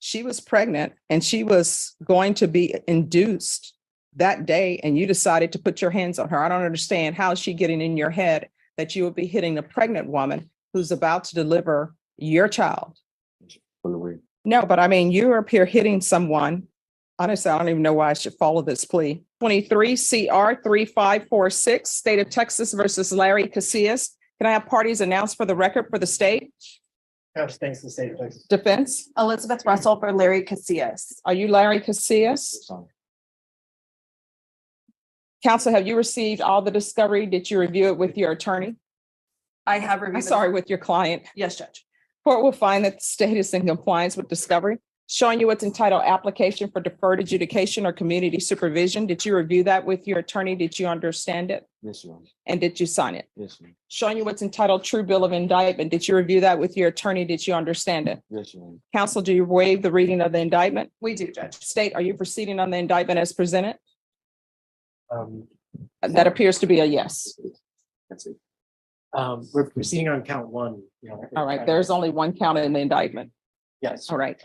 she was pregnant and she was going to be induced that day, and you decided to put your hands on her. I don't understand how is she getting in your head that you would be hitting a pregnant woman who's about to deliver your child. No, but I mean, you're up here hitting someone. Honestly, I don't even know why I should follow this plea. 23 CR 3546, State of Texas versus Larry Casillas. Can I have parties announced for the record for the state? Thanks to the state of Texas. Defense? Elizabeth Russell for Larry Casillas. Are you Larry Casillas? Counsel, have you received all the discovery? Did you review it with your attorney? I have reviewed. I'm sorry, with your client. Yes, Judge. Court will find that the state is in compliance with discovery, showing you what's entitled application for deferred adjudication or community supervision. Did you review that with your attorney? Did you understand it? Yes, ma'am. And did you sign it? Yes, ma'am. Showing you what's entitled true bill of indictment. Did you review that with your attorney? Did you understand it? Yes, ma'am. Counsel, do you waive the reading of the indictment? We do, Judge. State, are you proceeding on the indictment as presented? Um, That appears to be a yes. that's it. We're proceeding on count one. All right, there's only one count in the indictment. Yes. All right.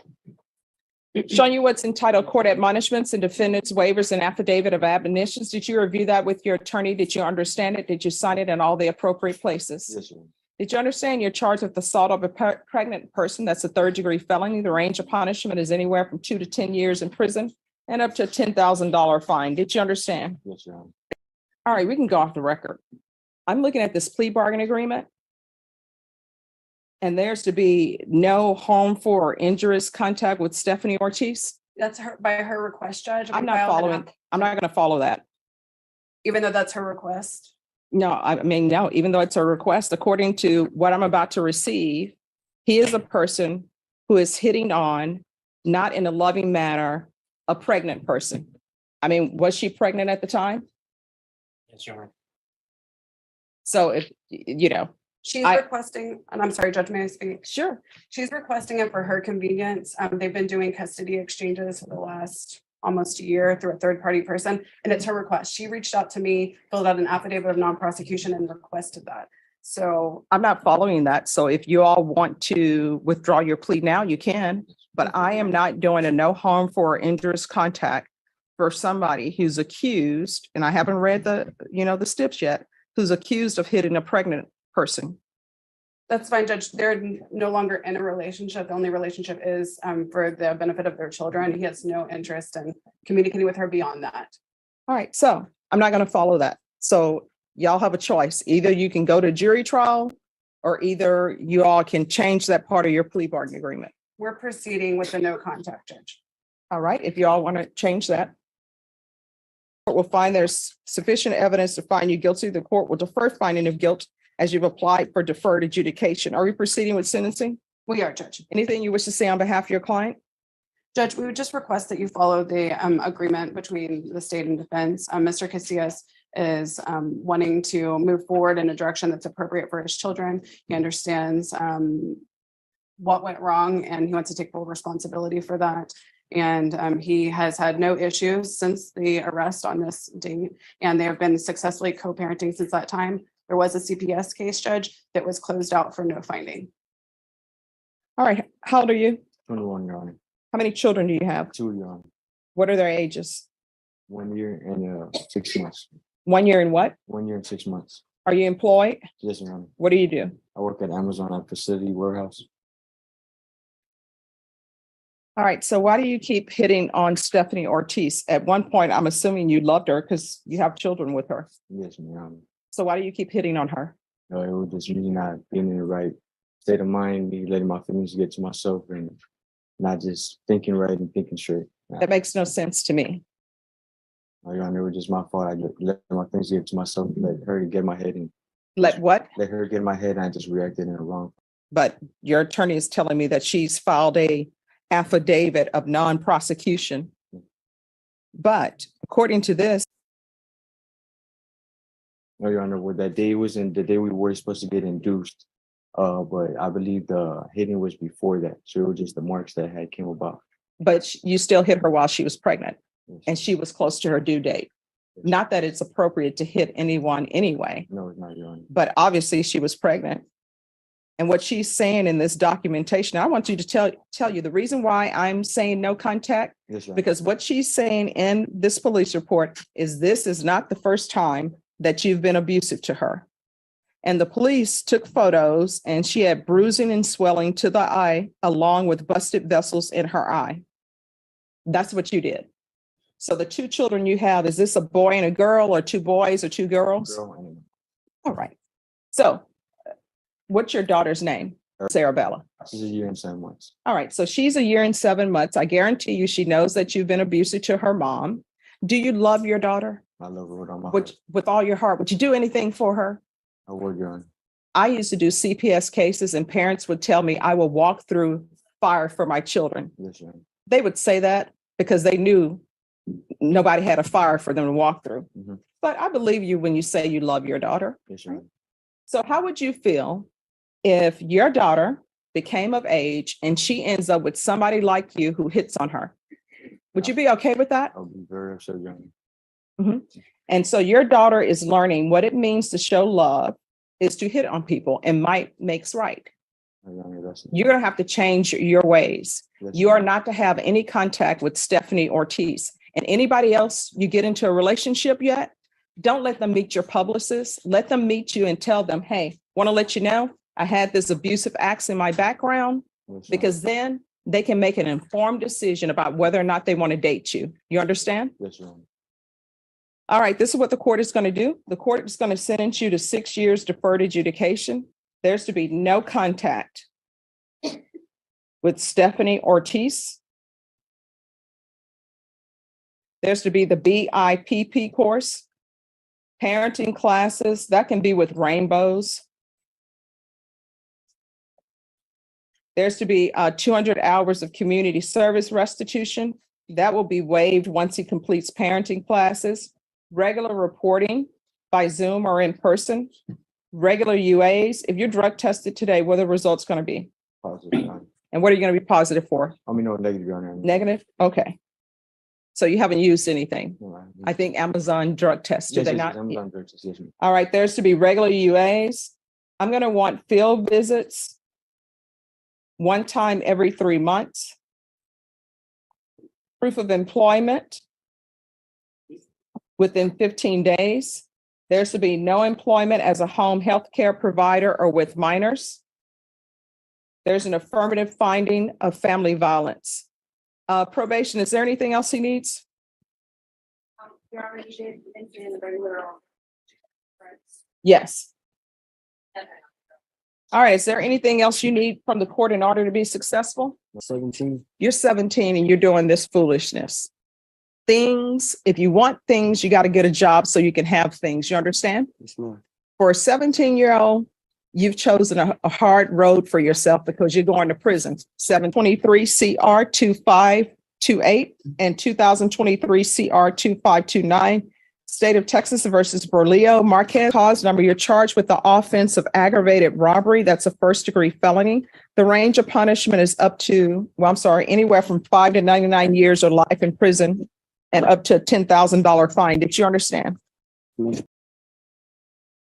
Showing you what's entitled court admonishments and defendants waivers and affidavit of admonitions. Did you review that with your attorney? Did you understand it? Did you sign it in all the appropriate places? Yes, ma'am. Did you understand you're charged with assault of a pregnant person? That's a third-degree felony. The range of punishment is anywhere from 2 to 10 years in prison and up to a $10,000 fine. Did you understand? Yes, ma'am. All right, we can go off the record. I'm looking at this plea bargain agreement. And there's to be no harmful or injurious contact with Stephanie Ortiz. That's her by her request, Judge. I'm We not filed an following. I'm not going to follow that. even though that's her request. No, I mean, no, even though it's a request, according to what I'm about to receive, he is a person who is hitting on, not in a loving manner, a pregnant person. I mean, was she pregnant at the time? Yes, Your Honor. So if, you know, She's I- requesting, and I'm sorry, Judge, may I speak? sure. She's requesting it for her convenience. They've been doing custody exchanges for the last almost a year through a third party person, and it's her request. She reached out to me, filled out an affidavit of non-prosecution and requested that. So I'm not following that. So if you all want to withdraw your plea now, you can, but I am not doing a no harmful or injurious contact for somebody who's accused, and I haven't read the, the steps yet, who's accused of hitting a pregnant person. that's fine, Judge. They're no longer in a relationship. The only relationship is for the benefit of their children. He has no interest in communicating with her beyond that. All right, so I'm not going to follow that. So y'all have a choice. Either you can go to jury trial or either you all can change that part of your plea bargain agreement. We're proceeding with the no contact, Judge. All right, if you all want to change that. Court will find there's sufficient evidence to find you guilty. The court will defer finding of guilt as you've applied for deferred adjudication. Are we proceeding with sentencing? We are, Judge. Anything you wish to say on behalf of your client? Judge, we would just request that you follow the agreement between the state and defense. Mr. Casillas is wanting to move forward in a direction that's appropriate for his children. He understands what went wrong and he wants to take full responsibility for that. And he has had no issues since the arrest on this date, and they have been successfully co-parenting since that time. There was a CPS case, Judge, that was closed out for no finding. All right, how old are you? 21, Your Honor. How many children do you have? 2, Your Honor. What are their ages? 1 year and 6 months. 1 year and what? 1 year and 6 months. Are you employed? Yes, Your Honor. What do you do? I work at Amazon at facility warehouse. All right, so why do you keep hitting on Stephanie Ortiz? At one point, I'm assuming you loved her because you have children with her. Yes, Your Honor. So why do you keep hitting on her? It was just me not being in the right state of mind, me letting my feelings get to myself and not just thinking right and thinking straight. That makes no sense to me. Your Honor, it was just my fault. I let my feelings get to myself, let her get in my head and Let what? let her get in my head, and I just reacted in the wrong. But your attorney is telling me that she's filed a affidavit of non-prosecution. But according to this, No, Your Honor, what that day was in the day we were supposed to get induced. But I believe the hitting was before that. So it was just the marks that had came about. but you still hit her while she was pregnant Yes. and she was close to her due date. Not that it's appropriate to hit anyone anyway, No, it's not, Your Honor. but obviously she was pregnant. And what she's saying in this documentation, I want you to tell you the reason why I'm saying no contact, Yes, Your Honor. because what she's saying in this police report is this is not the first time that you've been abusive to her. And the police took photos and she had bruising and swelling to the eye along with busted vessels in her eye. That's what you did. So the two children you have, is this a boy and a girl, or two boys or two girls? Girl and All right. So what's your daughter's name? Sarabella. she's a year and 7 months. All right. So she's a year and 7 months. I guarantee you she knows that you've been abusive to her mom. Do you love your daughter I love her with all my heart. with all your heart? Would you do anything for her? I would, Your Honor. I used to do CPS cases and parents would tell me I will walk through fire for my children. Yes, Your Honor. They would say that because they knew nobody had a fire for them to walk through. Mhm. But I believe you when you say you love your daughter. Yes, Your Honor. So how would you feel if your daughter became of age and she ends up with somebody like you who hits on her? Would you be okay with that? I'll be very upset, Your Honor. And so your daughter is learning what it means to show love is to hit on people, and might makes right. Your Honor, that's You're going to have to change your ways. yes, You Your are not to have any contact with Stephanie Ortiz and anybody else you get into a relationship yet. Don't let them meet your publicist. Let them meet you and tell them, hey, want to let you know I had this abusive acts in my background, Yes, Your Honor. because then they can make an informed decision about whether or not they want to date you. You understand? Yes, Your Honor. All right, this is what the court is going to do. The court is going to sentence you to 6 years deferred adjudication. There's to be no contact with Stephanie Ortiz. There's to be the BIPP course, parenting classes, that can be with rainbows. There's to be 200 hours of community service restitution. That will be waived once he completes parenting classes. Regular reporting by Zoom or in person. Regular UAs. If you're drug tested today, what are the results going to be? Positive, Your Honor. And what are you going to be positive for? I mean, no, negative, Your Honor. Negative? Okay. So you haven't used anything. No, I think Amazon drug tests, do yes, they yes, not? yes, I'm very yes, ma'am. All right, there's to be regular UAs. I'm going to want field visits one time every 3 months. Proof of employment within 15 days. There's to be no employment as a home health care provider or with minors. There's an affirmative finding of family violence. Probation, is there anything else he needs? You already did mention the regular. Yes. All right, is there anything else you need from the court in order to be successful? 17. You're 17 and you're doing this foolishness. Things, if you want things, you got to get a job so you can have things. You understand? Yes, ma'am. For a 17-year-old, you've chosen a hard road for yourself because you're going to prison. 723 CR 2528 and 2023 CR 2529. State of Texas versus Berlio Marquez. Cause number, you're charged with the offense of aggravated robbery. That's a first-degree felony. The range of punishment is up to, anywhere from 5 to 99 years or life in prison and up to a $10,000 fine. Did you understand? Yes.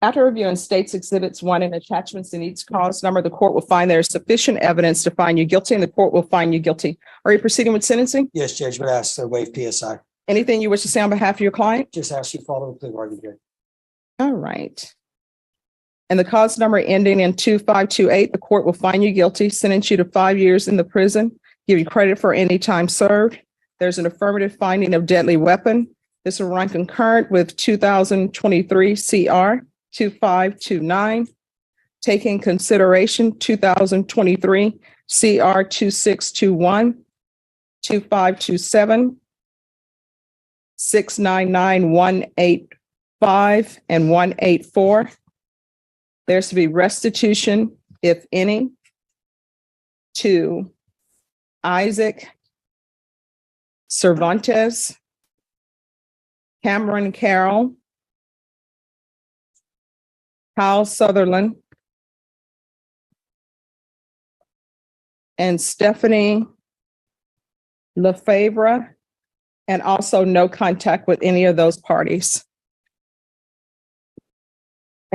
After reviewing states exhibits 1 and attachments in each cause number, the court will find there is sufficient evidence to find you guilty, and the court will find you guilty. Are you proceeding with sentencing? Yes, Judge, but ask to waive PSI. Anything you wish to say on behalf of your client? Just ask you to follow the plea bargain here. All right. And the cause number ending in 2528, the court will find you guilty, sentence you to 5 years in the prison, give you credit for any time served. There's an affirmative finding of deadly weapon. This will run concurrent with 2023 CR 2529. Taking consideration 2023 CR 2621, 2527, 699, 185, and 184. There's to be restitution, if any, to Isaac Cervantes, Cameron Carroll, Kyle Sutherland, and Stephanie Lefebvre, and also no contact with any of those parties.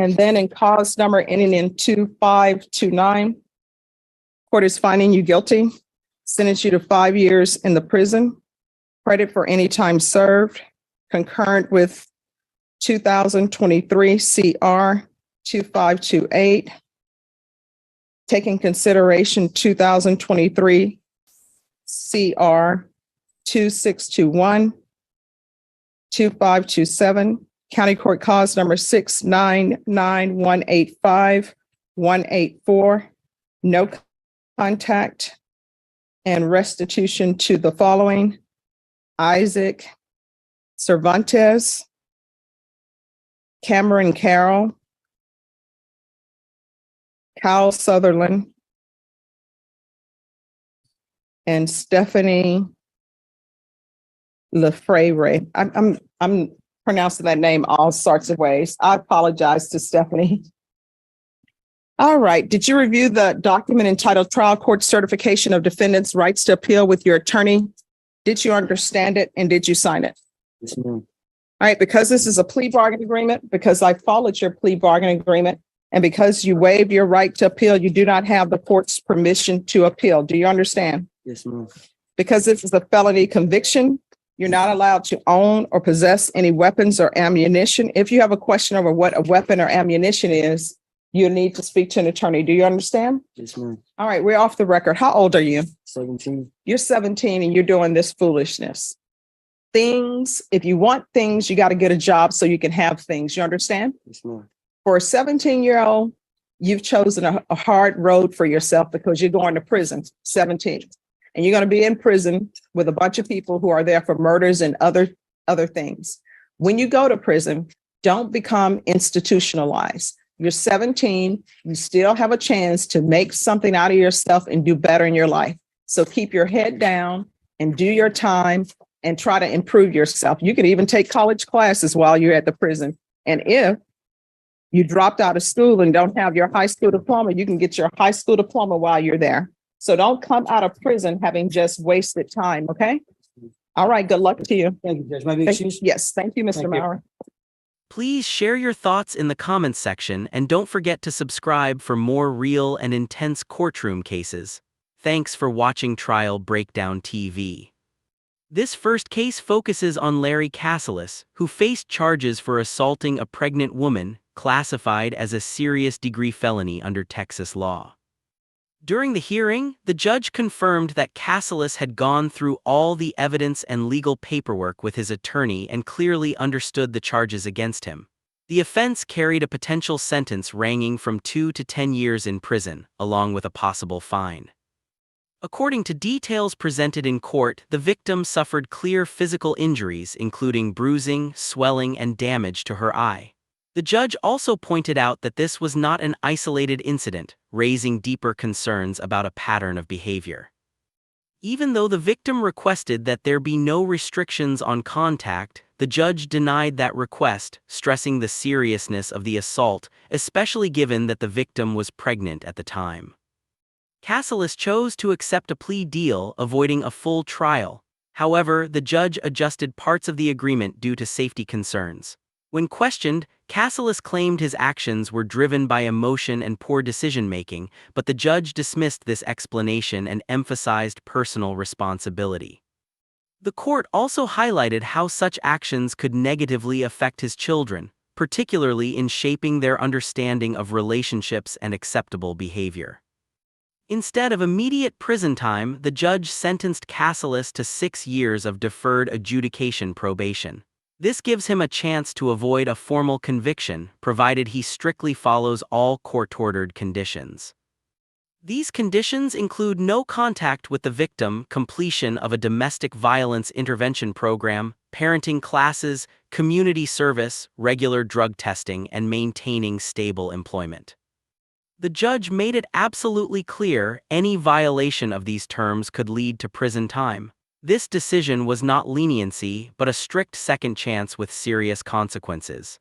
And then in cause number ending in 2529, court is finding you guilty, sentence you to 5 years in the prison, credit for any time served, concurrent with 2023 CR 2528, taking consideration 2023 CR 2621, 2527, County Court Cause number 699185184, no contact and restitution to the following: Isaac Cervantes, Cameron Carroll, Kyle Sutherland, and Stephanie Lefrayre. I'm pronouncing that name all sorts of ways. I apologize to Stephanie. All right. Did you review the document entitled Trial Court Certification of Defendant's Rights to Appeal with your attorney? Did you understand it and did you sign it? Yes, ma'am. All right. Because this is a plea bargain agreement, because I followed your plea bargain agreement, and because you waived your right to appeal, you do not have the court's permission to appeal. Do you understand? Yes, ma'am. Because this is a felony conviction, you're not allowed to own or possess any weapons or ammunition. If you have a question over what a weapon or ammunition is, you need to speak to an attorney. Do you understand? Yes, ma'am. All right, we're off the record. How old are you? 17. You're 17 and you're doing this foolishness. Things, if you want things, you got to get a job so you can have things. You understand? Yes, ma'am. For a 17-year-old, you've chosen a hard road for yourself because you're going to prison, 17. And you're going to be in prison with a bunch of people who are there for murders and other things. When you go to prison, don't become institutionalized. You're 17, you still have a chance to make something out of yourself and do better in your life. So keep your head down and do your time and try to improve yourself. You can even take college classes while you're at the prison. And if you dropped out of school and don't have your high school diploma, you can get your high school diploma while you're there. So don't come out of prison having just wasted time, okay? All right, good luck to you. Thank you, Judge. May I be excused? Yes, thank you, Mr. Thank you. Maurer. Please share your thoughts in the comments section and don't forget to subscribe for more real and intense courtroom cases. Thanks for watching Trial Breakdown TV. This first case focuses on Larry Cassilis, who faced charges for assaulting a pregnant woman, classified as a serious degree felony under Texas law. During the hearing, the judge confirmed that Cassilis had gone through all the evidence and legal paperwork with his attorney and clearly understood the charges against him. The offense carried a potential sentence ranging from 2 to 10 years in prison, along with a possible fine. According to details presented in court, the victim suffered clear physical injuries, including bruising, swelling, and damage to her eye. The judge also pointed out that this was not an isolated incident, raising deeper concerns about a pattern of behavior. Even though the victim requested that there be no restrictions on contact, the judge denied that request, stressing the seriousness of the assault, especially given that the victim was pregnant at the time. Cassilis chose to accept a plea deal, avoiding a full trial. However, the judge adjusted parts of the agreement due to safety concerns. When questioned, Cassilis claimed his actions were driven by emotion and poor decision-making, but the judge dismissed this explanation and emphasized personal responsibility. The court also highlighted how such actions could negatively affect his children, particularly in shaping their understanding of relationships and acceptable behavior. Instead of immediate prison time, the judge sentenced Cassilis to 6 years of deferred adjudication probation. This gives him a chance to avoid a formal conviction, provided he strictly follows all court-ordered conditions. These conditions include no contact with the victim, completion of a domestic violence intervention program, parenting classes, community service, regular drug testing, and maintaining stable employment. The judge made it absolutely clear any violation of these terms could lead to prison time. This decision was not leniency, but a strict second chance with serious consequences.